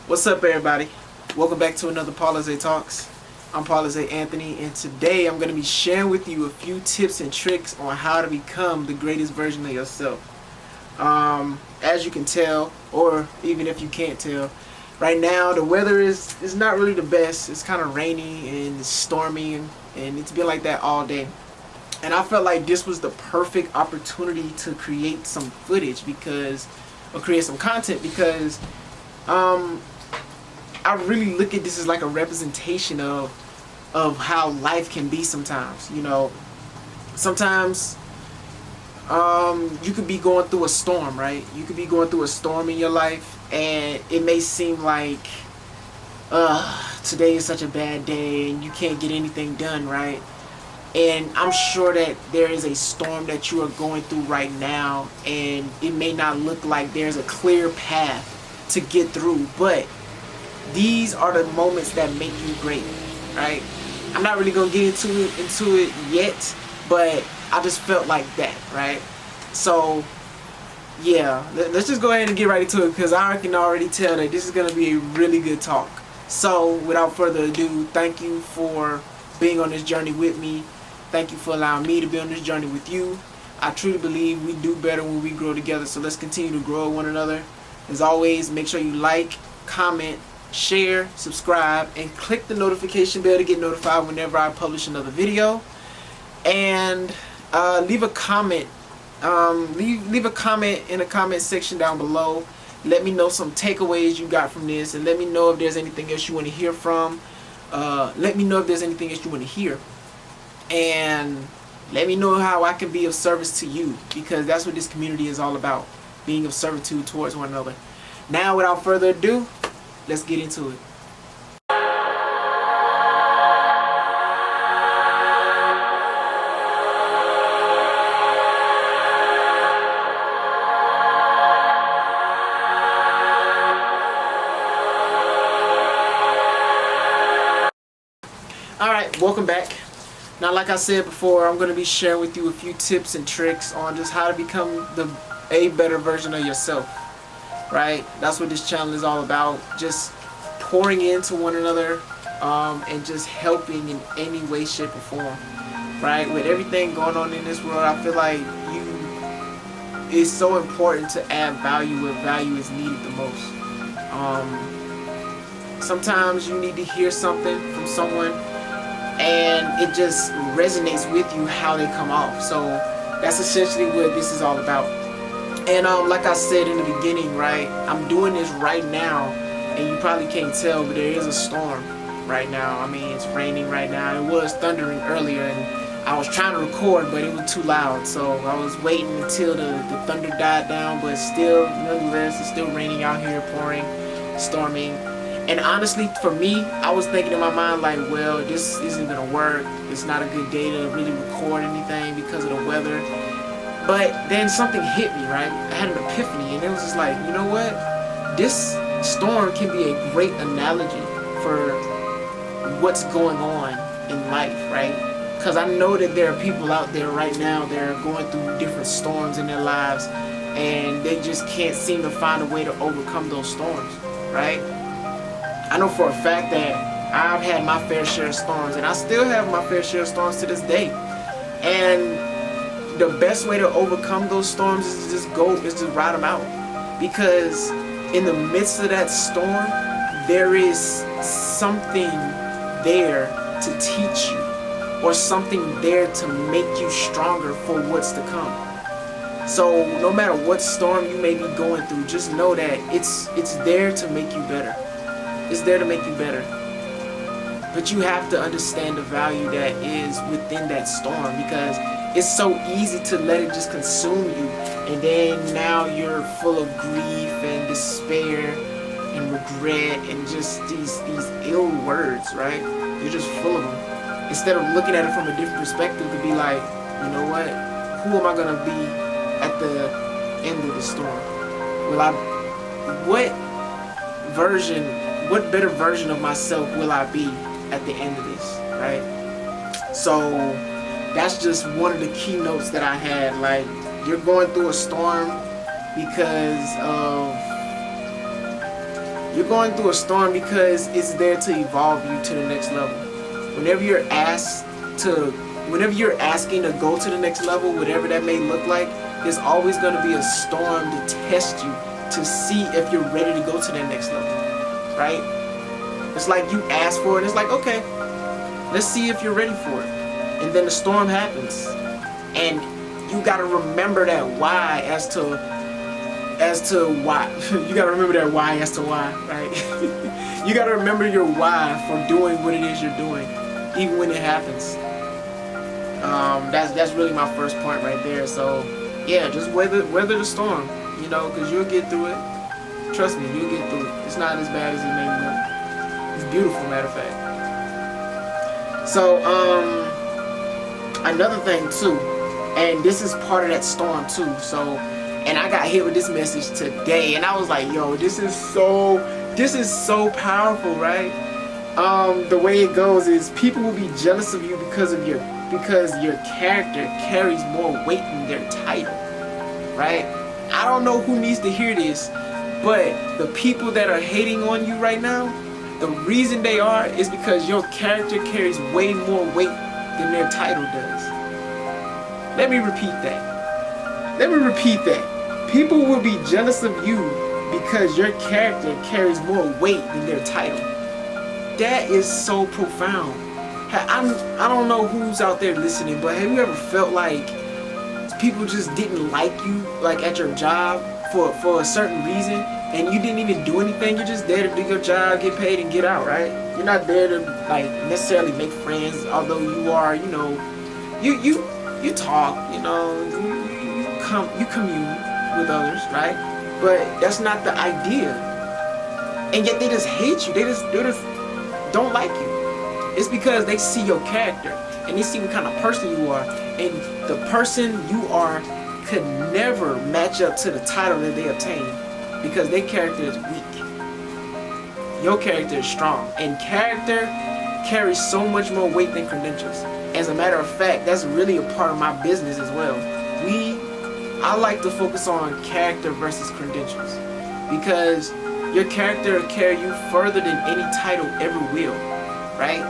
What's up, everybody? Welcome back to another Paulizè Talks. I'm Paulizè Anthony, and today I'm going to be sharing with you a few tips and tricks on how to become the greatest version of yourself. As you can tell, or even if you can't tell, right now the weather is not really the best. It's kind of rainy and it's stormy, and it's been like that all day. And I felt like this was the perfect opportunity to create some footage or create some content because I really look at this as like a representation of how life can be sometimes. You know, sometimes you could be going through a storm, right? You could be going through a storm in your life, and it may seem like today is such a bad day and you can't get anything done, right? And I'm sure that there is a storm that you are going through right now, and it may not look like there's a clear path to get through, but these are the moments that make you great, right? I'm not really gonna get into it yet, but I just felt like that, right? So yeah, let's just go ahead and get right into it, because I can already tell that this is gonna be a really good talk. So without further ado, thank you for being on this journey with me. Thank you for allowing me to be on this journey with you. I truly believe we do better when we grow together, so let's continue to grow one another. As always, make sure you like, comment, share, subscribe, and click the notification bell to get notified whenever I publish another video. And leave a comment. Leave a comment in the comment section down below. Let me know some takeaways you got from this, and let me know if there's anything else you want to hear from. Let me know if there's anything else you want to hear. And let me know how I can be of service to you, because that's what this community is all about, being of servitude towards one another. Now, without further ado, let's get into it. Alright, welcome back. Now, like I said before, I'm going to be sharing with you a few tips and tricks on just how to become a better version of yourself, right? That's what this channel is all about, just pouring into one another and just helping in any way, shape, or form, right? With everything going on in this world, I feel like it's so important to add value where value is needed the most. Sometimes you need to hear something from someone and it just resonates with you how they come off. So that's essentially what this is all about. And like I said in the beginning, right, I'm doing this right now, and you probably can't tell, but there is a storm right now. I mean, it's raining right now. It was thundering earlier, and I was trying to record, but it was too loud, so I was waiting until the thunder died down. But still, nonetheless, it's still raining out here, pouring, storming. And honestly, for me, I was thinking in my mind like, well, this isn't gonna work. It's not a good day to really record anything because of the weather. But then something hit me, right? I had an epiphany, and it was just like, you know what? This storm can be a great analogy for what's going on in life, right? Because I know that there are people out there right now that are going through different storms in their lives, and they just can't seem to find a way to overcome those storms, right? I know for a fact that I've had my fair share of storms, and I still have my fair share of storms to this day. And the best way to overcome those storms is to ride them out. Because in the midst of that storm, there is something there to teach you, or something there to make you stronger for what's to come. So no matter what storm you may be going through, just know that it's there to make you better. It's there to make you better. But you have to understand the value that is within that storm, because it's so easy to let it just consume you, and then now you're full of grief and despair and regret and just these ill words, right? You're just full of them. Instead of looking at it from a different perspective, to be like, you know what? Who am I gonna be at the end of the storm? What better version of myself will I be at the end of this, right? So that's just one of the keynotes that I had. Like, you're going through a storm because of You're going through a storm because it's there to evolve you to the next level. Whenever you're asking to go to the next level, whatever that may look like, there's always going to be a storm to test you, to see if you're ready to go to that next level, right? It's like you ask for it, it's like, okay, let's see if you're ready for it. And then the storm happens. And you got to remember that why as to why. You got to remember that why as to why, right? You got to remember your why for doing what it is you're doing, even when it happens. That's really my first point right there. So yeah, just weather the storm, you know, because you'll get through it. Trust me, you'll get through it. It's not as bad as it may look. It's beautiful, matter of fact. So another thing too, and this is part of that storm too. So, and I got hit with this message today, and I was like, yo, this is so powerful, right? The way it goes is people will be jealous of you because your character carries more weight than their title, right? I don't know who needs to hear this, but the people that are hating on you right now, the reason they are is because your character carries way more weight than their title does. Let me repeat that. People will be jealous of you because your character carries more weight than their title. That is so profound. I don't know who's out there listening, but have you ever felt like people just didn't like you, like at your job for a certain reason, and you didn't even do anything? You're just there to do your job, get paid, and get out, right? You're not there to like necessarily make friends, although you are, you know, you talk, you know, you commune with others, right? But that's not the idea. And yet they just hate you. They just don't like you. It's because they see your character and they see what kind of person you are, and the person you are could never match up to the title that they obtain because their character is weak. Your character is strong, and character carries so much more weight than credentials. As a matter of fact, that's really a part of my business as well. I like to focus on character versus credentials, because your character will carry you further than any title ever will, right?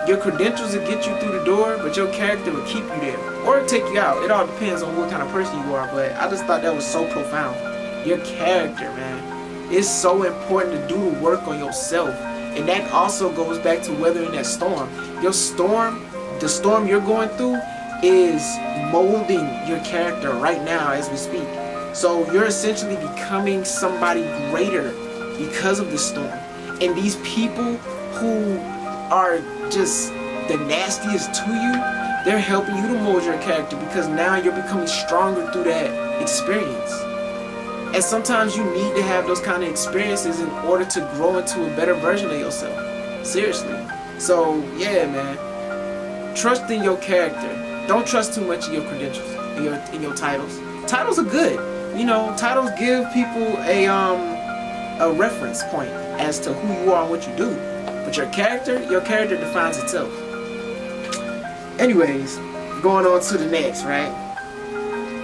Your credentials will get you through the door, but your character will keep you there or take you out. It all depends on what kind of person you are, but I just thought that was so profound. Your character, man. It's so important to do the work on yourself. And that also goes back to weathering that storm. The storm you're going through is molding your character right now as we speak. So you're essentially becoming somebody greater because of this storm. And these people who are just the nastiest to you, they're helping you to mold your character because now you're becoming stronger through that experience. And sometimes you need to have those kind of experiences in order to grow into a better version of yourself. Seriously. So yeah, man. Trust in your character. Don't trust too much in your credentials, in your titles. Titles are good. You know, titles give people a reference point as to who you are and what you do. But your character defines itself. Anyways, going on to the next, right?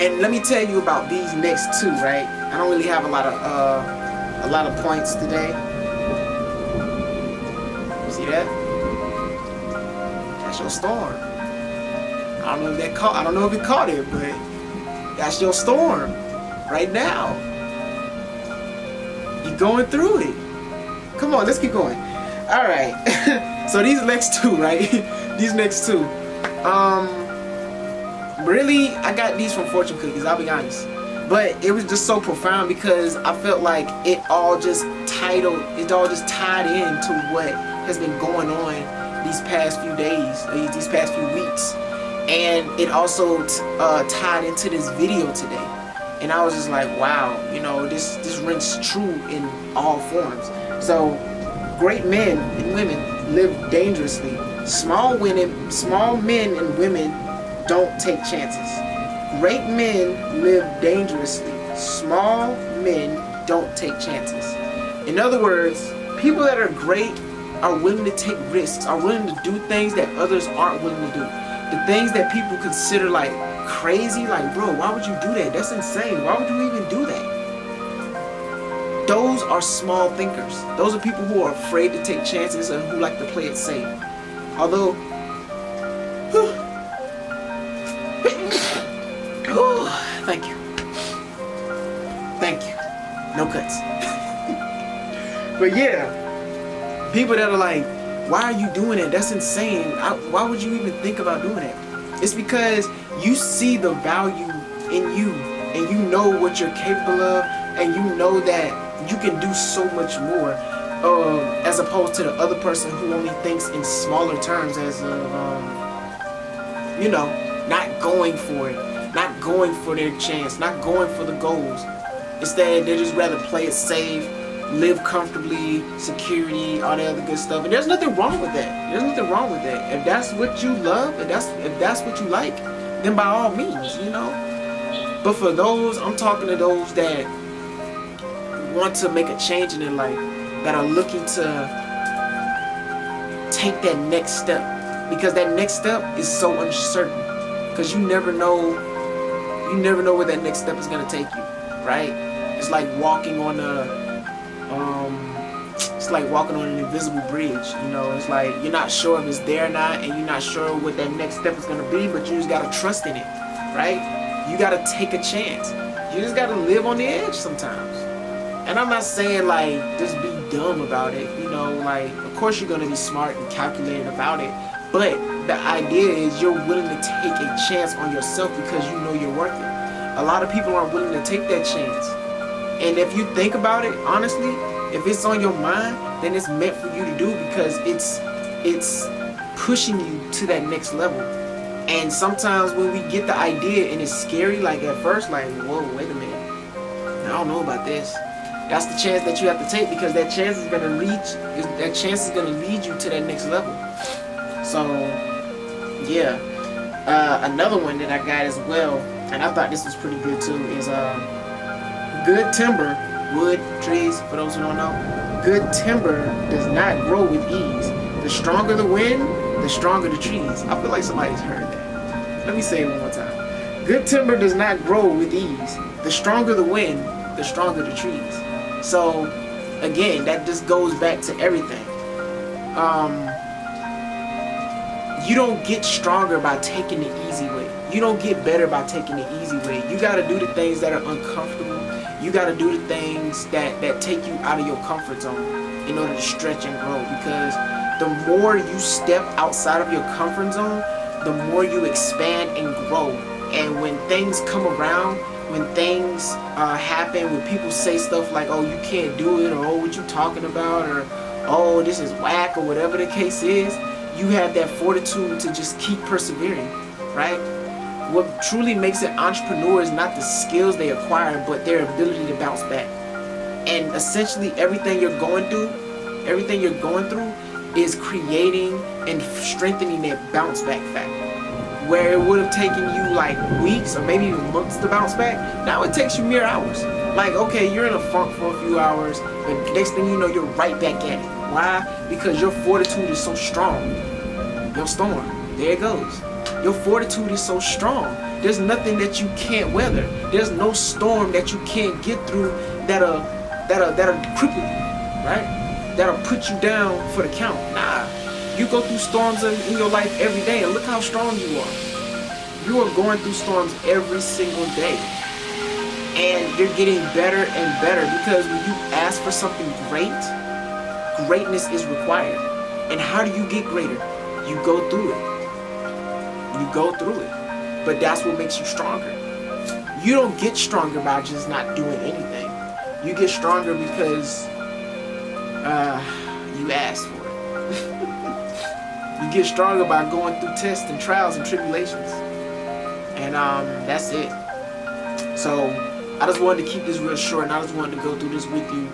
And let me tell you about these next two, right? I don't really have a lot of points today. See that? That's your storm. I don't know if it caught it, but that's your storm right now. You're going through it. Come on, let's keep going. All right. So these next two, right? These next two. Really, I got these from Fortune Cookies, I'll be honest. But it was just so profound because I felt like it all just tied into what has been going on these past few days, these past few weeks. And it also tied into this video today. And I was just like, wow, you know, this rings true in all forms. So great men and women live dangerously. Small men and women don't take chances. Great men live dangerously. Small men don't take chances. In other words, people that are great are willing to take risks, are willing to do things that others aren't willing to do. The things that people consider like crazy, like, bro, why would you do that? That's insane. Why would you even do that? those are small thinkers. Those are people who are afraid to take chances and who like to play it safe. Although, thank you. Thank you. No cuts. But yeah, people that are like, why are you doing it? That's insane. Why would you even think about doing it? It's because you see the value in you, and you know what you're capable of, and you know that you can do so much more, as opposed to the other person who only thinks in smaller terms, as not going for it, not going for their chance, not going for the goals. Instead, they just rather play it safe, live comfortably, security, all that other good stuff. And there's nothing wrong with that. There's nothing wrong with that. If that's what you love, if that's what you like, then by all means, But for those, I'm talking to those that want to make a change in their life, that are looking to take that next step, because that next step is so uncertain. Because you never know where that next step is gonna take you, right? It's like walking on an invisible bridge. It's like you're not sure if it's there or not, and you're not sure what that next step is gonna be, but you just gotta trust in it, right? You gotta take a chance. You just gotta live on the edge sometimes. And I'm not saying like just be dumb about it, like of course you're gonna be smart and calculated about it, but the idea is you're willing to take a chance on yourself because you know you're worth it. A lot of people aren't willing to take that chance. And if you think about it, honestly, if it's on your mind, then it's meant for you to do, because it's pushing you to that next level. And sometimes when we get the idea and it's scary, like at first, like, whoa, wait a minute, I don't know about this. That's the chance that you have to take, because that chance is gonna lead you to that next level. So yeah, another one that I got as well, and I thought this was pretty good too, is good timber, wood, trees, for those who don't know, good timber does not grow with ease. The stronger the wind, the stronger the trees. I feel like somebody's heard that. Let me say it one more time. Good timber does not grow with ease. The stronger the wind, the stronger the trees. So again, that just goes back to everything. You don't get stronger by taking the easy way. You don't get better by taking the easy way. You gotta do the things that are uncomfortable. You gotta do the things that take you out of your comfort zone in order to stretch and grow. Because the more you step outside of your comfort zone, the more you expand and grow. And when things come around, when things happen, when people say stuff like, oh, you can't do it, or oh, what you talking about, or oh, this is whack, or whatever the case is, you have that fortitude to just keep persevering, right? What truly makes an entrepreneur is not the skills they acquire, but their ability to bounce back. And essentially everything you're going through is creating and strengthening that bounce back factor. Where it would have taken you like weeks or maybe even months to bounce back, now it takes you mere hours. Like, okay, you're in a funk for a few hours, but next thing you know, you're right back at it. Why? Because your fortitude is so strong. Your storm, there it goes. Your fortitude is so strong. There's nothing that you can't weather. There's no storm that you can't get through that'll cripple you, right? That'll put you down for the count. Nah. You go through storms in your life every day, and look how strong you are. You are going through storms every single day. And you're getting better and better, because when you ask for something great, greatness is required. And how do you get greater? You go through it. You go through it. But that's what makes you stronger. You don't get stronger by just not doing anything. You get stronger because you asked for it. You get stronger by going through tests and trials and tribulations. And that's it. So I just wanted to keep this real short, and I just wanted to go through this with you.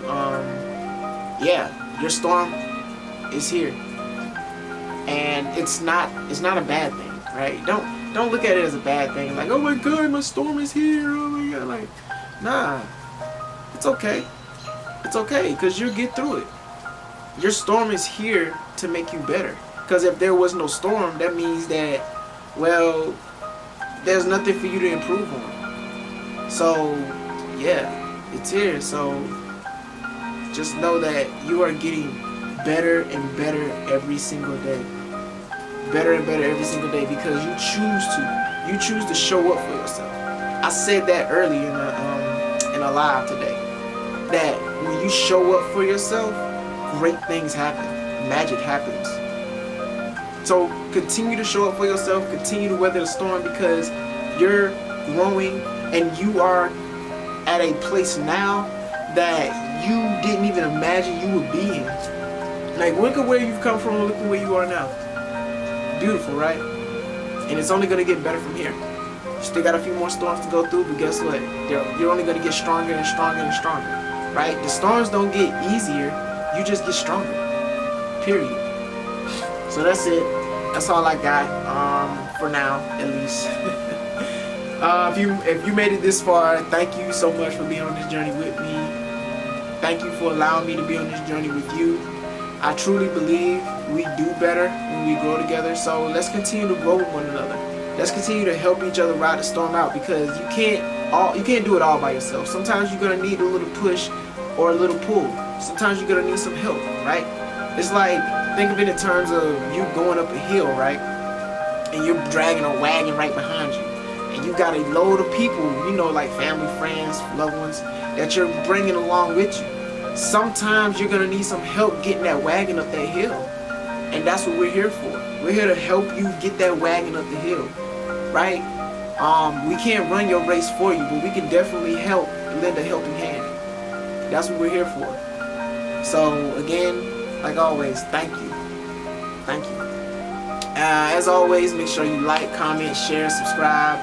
Yeah, your storm is here. And it's not a bad thing, right? Don't look at it as a bad thing. Like, oh my God, my storm is here. Oh my God. Like, nah. It's okay. It's okay, because you'll get through it. Your storm is here to make you better. Because if there was no storm, that means that, well, there's nothing for you to improve on. So, yeah, it's here. So, just know that you are getting better and better every single day. Better and better every single day because you choose to. You choose to show up for yourself. I said that earlier in a live today. That when you show up for yourself, great things happen. Magic happens. So continue to show up for yourself. Continue to weather the storm because you're growing and you are at a place now that you didn't even imagine you would be in. Like, look at where you've come from and look at where you are now. Beautiful, right? And it's only going to get better from here. You still got a few more storms to go through, but guess what? You're only going to get stronger and stronger and stronger, right? The storms don't get easier. You just get stronger. Period. So that's it. That's all I got, for now, at least. If you made it this far, thank you so much for being on this journey with me. Thank you for allowing me to be on this journey with you. I truly believe we do better when we grow together. So let's continue to grow with one another. Let's continue to help each other ride the storm out because you can't do it all by yourself. Sometimes you're gonna need a little push or a little pull. Sometimes you're gonna need some help, right? It's like, think of it in terms of you going up a hill, right? And you're dragging a wagon right behind you. And you got a load of people, like family, friends, loved ones, that you're bringing along with you. Sometimes you're going to need some help getting that wagon up that hill. And that's what we're here for. We're here to help you get that wagon up the hill, right? We can't run your race for you, but we can definitely help and lend a helping hand. That's what we're here for. So again, like always, thank you. Thank you. As always, make sure you like, comment, share, subscribe,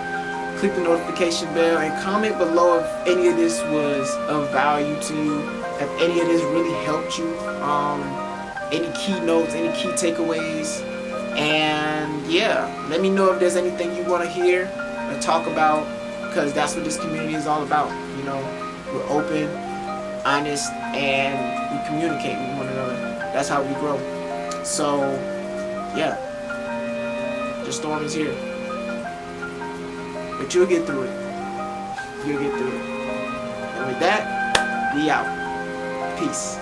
click the notification bell, and comment below if any of this was of value to you, if any of this really helped you, any keynotes, any key takeaways. And yeah, let me know if there's anything you want to hear or talk about, because that's what this community is all about. We're open, honest, and we communicate with one another. That's how we grow. So yeah, the storm is here, but you'll get through it. You'll get through it. And with that, we out. Peace.